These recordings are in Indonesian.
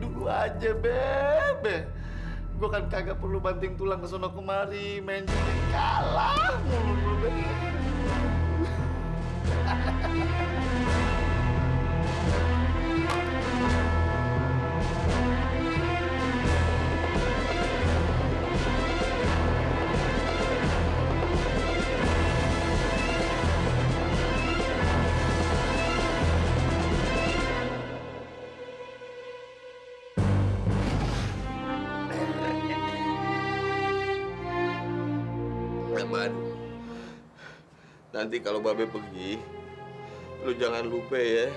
dulu aja, Be. Gue kan kagak perlu banting tulang ke sono kemari, main judi kalah mulu, Be. Leman, nanti kalau Babe pergi, lu jangan lupa ya.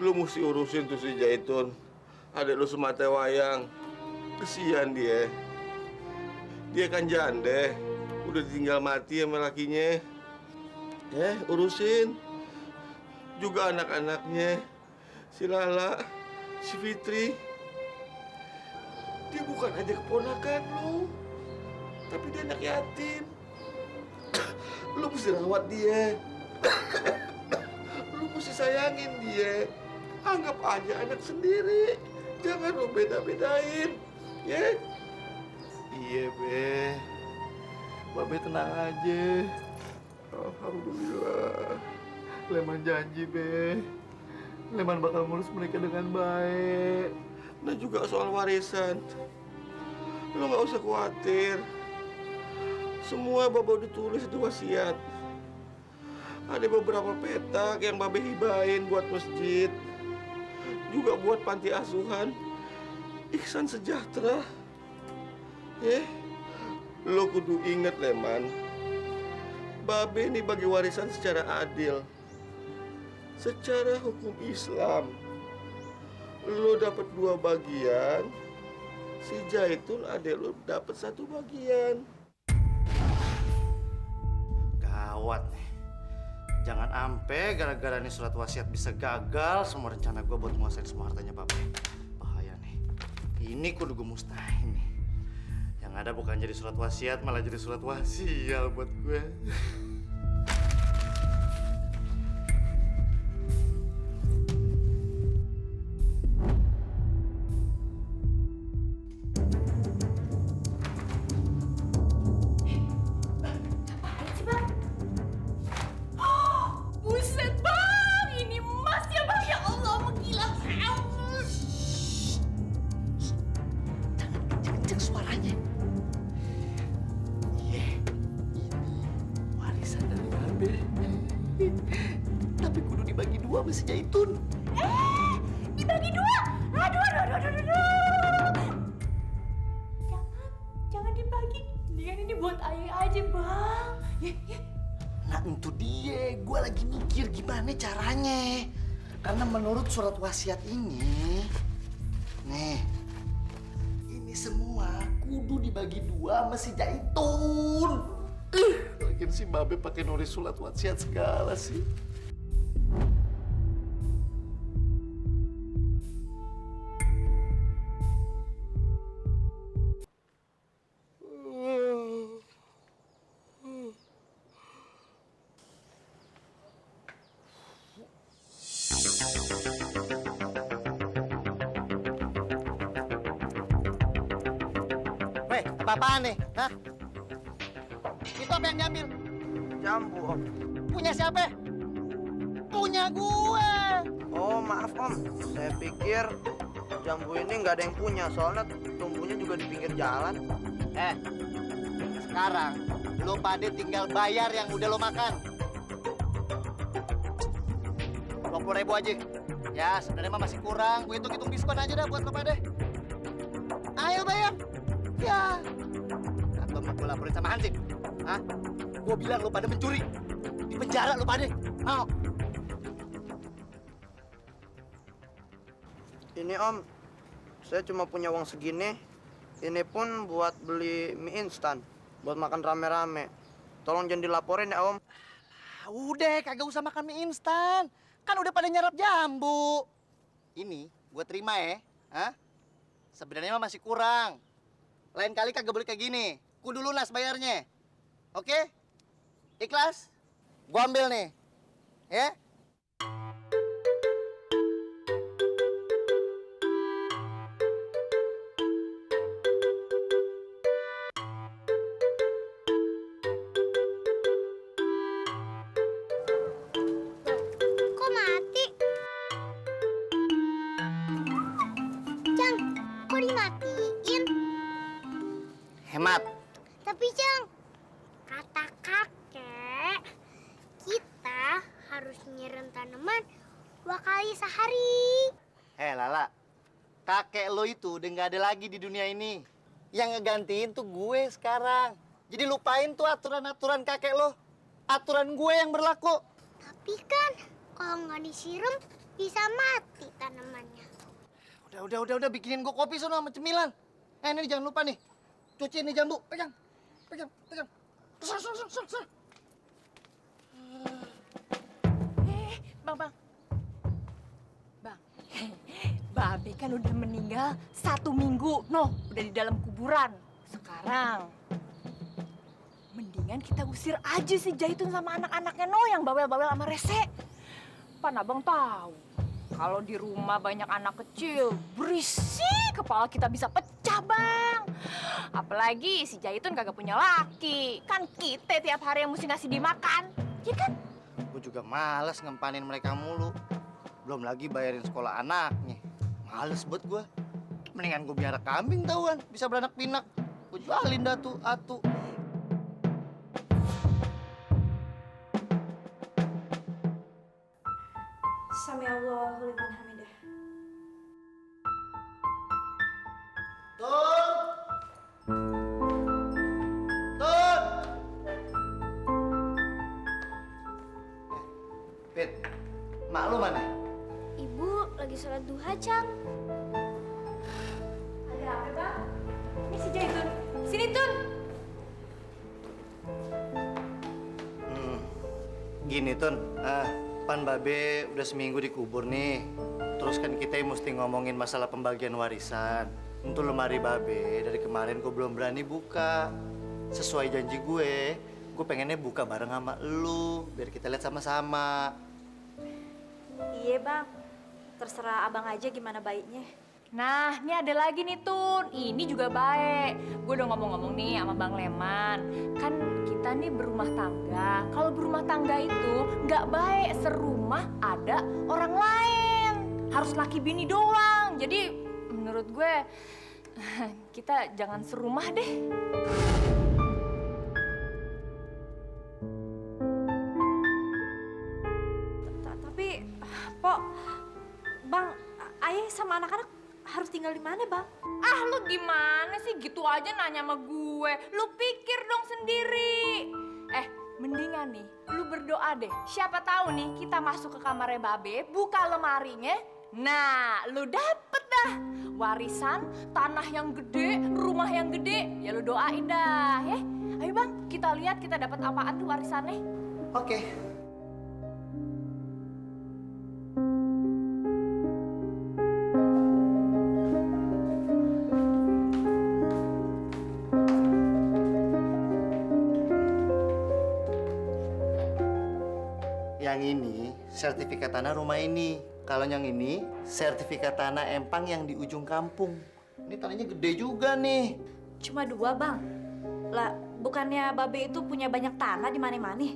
Lu mesti urusin tuh si Jaitun. Adek lu semata wayang. Kesian dia. Dia kan janda. Udah tinggal mati sama lakinya. Ya, urusin. Juga anak-anaknya. Si Lala, si Fitri. Dia bukan aja keponakan lu. Tapi dia anak yatim. Lu mesti rawat dia. Lu mesti sayangin dia. Anggap aja anak sendiri. Jangan lu beda-bedain. Ya? Iya, Be. Babe tenang aja. Alhamdulillah. Leman janji, Be. Leman bakal ngurus mereka dengan baik. Nah juga soal warisan. Lu nggak usah khawatir. Semua Babe udah tulis di wasiat. Ada beberapa petak yang Babe hibahin buat masjid. Juga buat panti asuhan. Ihsan Sejahtera. Lo kudu inget, Leman. Babe ini bagi warisan secara adil. Secara hukum Islam. Lo dapat 2 bagian. Si Jaitun adek lo dapat 1 bagian. Gawat nih. Jangan ampe gara-gara nih surat wasiat bisa gagal semua rencana gue buat menguasain semua hartanya Babe. Bahaya nih. Ini kudu gue mustahil nih. Yang ada bukan jadi surat wasiat, malah jadi surat wasial buat gue. Buset, Bang! Ini emas ya, Bang? Ya Allah, menggila. Jangan kenceng suaranya. Iya, ini warisan dari Babe. Tapi kudu dibagi 2 sama si Jaitun. Dibagi 2? Aduh. Jangan dibagi. Ini buat ayah aja, Bang. Ya. Nah, itu dia. Gue lagi mikir gimana caranya. Karena menurut surat wasiat ini, nih, ini semua kudu dibagi 2 sama si Jaitun. Lagian si Babe pakai nulis surat wasiat segala sih. Weh, apa-apaan nih? Hah? Itu apa yang diambil? Jambu, Om. Punya siapa? Punya gue. Oh, maaf, Om. Saya pikir jambu ini nggak ada yang punya, soalnya tumbuhnya juga di pinggir jalan. Sekarang lo pada tinggal bayar yang udah lo makan. 20.000 aja. Ya, sebenarnya mah masih kurang. Gue hitung-hitung diskon aja dah buat lo pada. Ayo bayar. Ya. Atau mau gue laporin sama Hansip? Hah? Gue bilang lo pada mencuri. Di penjara lo pada. Mau? Ini, Om, saya cuma punya uang segini. Ini pun buat beli mie instan, buat makan rame-rame. Tolong jangan dilaporin ya, Om. Udah, kagak usah makan mie instan. Kan udah pada nyerap jambu. Ini gue terima ya. Hah? Sebenarnya mah masih kurang. Lain kali kagak boleh kayak gini. Kudu lunas bayarnya. Oke? Ikhlas? Gue ambil nih. Ya? dimatiin. Hemat. Tapi Cang, kata kakek, kita harus nyiram tanaman 2 kali sehari. Lala, kakek lo itu udah nggak ada lagi di dunia ini. Yang ngegantiin tuh gue sekarang. Jadi lupain tuh aturan-aturan kakek lo. Aturan gue yang berlaku. Tapi kan kalau nggak disiram bisa mati tanamannya. Udah, bikinin gue kopi sono sama cemilan. Ini jangan lupa nih. Cuciin nih jambu. Pegang. Sar. Bang. Babe kan udah meninggal 1 minggu. Noh, udah di dalam kuburan. Sekarang, mendingan kita usir aja si Jaitun sama anak-anaknya Noh yang bawel-bawel sama rese. Pan abang tahu, kalau di rumah banyak anak kecil, berisik, kepala kita bisa pecah, Bang. Apalagi si Jaitun kagak punya laki. Kan kita tiap hari yang mesti ngasih dia makan. Ya kan? Gue juga males ngempanin mereka mulu. Belum lagi bayarin sekolah anaknya. Males buat gue. Mendingan gue biara kambing tauan. Bisa beranak pinak. Gue jualin dah tuh, atu. Sami Allahu liman hamidah. Tun! Pit, mak lu mana? Ibu lagi sholat duha, Cang. Ada apa, Bang? Ini si Jaitun. Sini, Tun. Gini, Tun. Pan Babe udah seminggu dikubur nih. Terus kan kita mesti ngomongin masalah pembagian warisan. Untuk lemari Babe, dari kemarin gue belum berani buka. Sesuai janji gue pengennya buka bareng sama lu. Biar kita lihat sama-sama. Iya bang, terserah abang aja gimana baiknya. Nah, ini ada lagi nih, Tun. Ini juga baik. Gue udah ngomong-ngomong nih sama Bang Leman. Kan kita nih berumah tangga. Kalau berumah tangga itu nggak baik serumah ada orang lain. Harus laki bini doang. Jadi menurut gue kita jangan serumah deh. Tapi, Pok, bang, ayah sama anak-anak harus tinggal di mana bang? Ah, lu gimana sih gitu aja nanya sama gue? Lu pikir dong sendiri. Mendingan nih, lu berdoa deh. Siapa tahu nih kita masuk ke kamarnya Babe, buka lemarinya. Nah, lu dapet dah warisan, tanah yang gede, rumah yang gede. Ya lu doain dah, ya. Ayo bang, kita lihat kita dapat apaan tuh warisannya. Oke. Yang ini sertifikat tanah rumah ini. Kalau yang ini sertifikat tanah empang yang di ujung kampung. Ini tanahnya gede juga nih. Cuma 2 bang. Lah, bukannya Babe itu punya banyak tanah di mana-mana?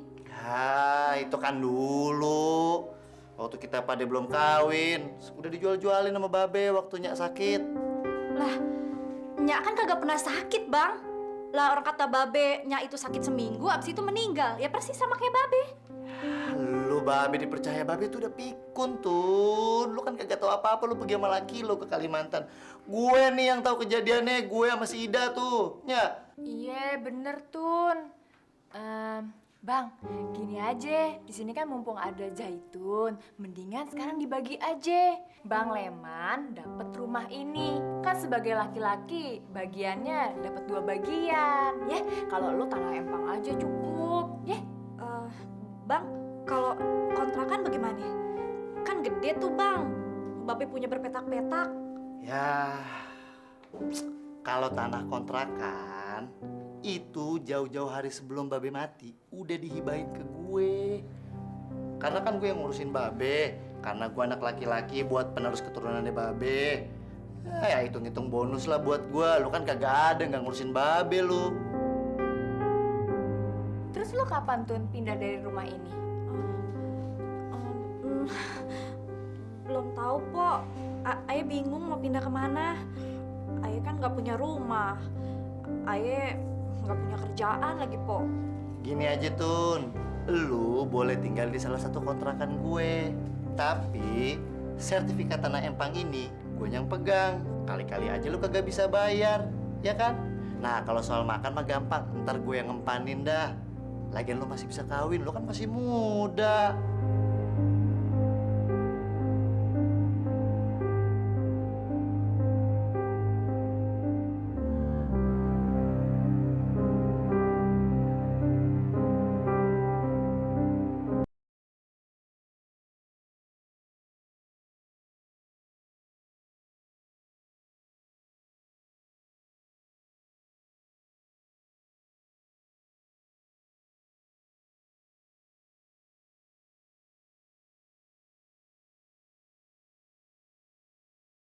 Itu kan dulu. Waktu kita pada belum kawin, udah dijual-jualin sama Babe waktu Nyak sakit. Lah, Nyak kan kagak pernah sakit bang. Lah orang kata Babe, Nyak itu sakit seminggu, abis itu meninggal. Ya persis sama kayak Babe. Lu Babe dipercaya Babe tuh udah pikun tuh. Lu kan kagak tahu apa-apa, lu pergi sama laki lu ke Kalimantan. Gue nih yang tahu kejadiannya, gue sama si Ida tuh. Nyak. Iya, bener Tun. Bang, gini aja. Di sini kan mumpung ada Jaitun, mendingan sekarang dibagi aja. Bang Leman dapat rumah ini. Kan sebagai laki-laki, bagiannya dapat 2 bagian, ya. Kalau lu tanah empang aja cukup, ya. Bang, kalau kontrakan bagaimana? Kan gede tuh bang. Babe punya berpetak-petak. Ya, kalau tanah kontrakan itu jauh-jauh hari sebelum Babe mati udah dihibahin ke gue. Karena kan gue yang ngurusin Babe, karena gue anak laki-laki buat penerus keturunannya Babe. Ya hitung-hitung bonus lah buat gue. Lu kan kagak ada nggak ngurusin Babe lu. Terus lu kapan Tun pindah dari rumah ini? Belum tahu, Pok. Ayah bingung mau pindah kemana. Ayah Aye kan nggak punya rumah. Aye nggak punya kerjaan lagi, Po. Gini aja, Tun. Lu boleh tinggal di salah satu kontrakan gue. Tapi sertifikat tanah empang ini gue yang pegang. Kali-kali aja lu kagak bisa bayar, ya kan? Nah, kalau soal makan mah gampang. Ntar gue yang ngempanin dah. Lagian lu masih bisa kawin, lu kan masih muda.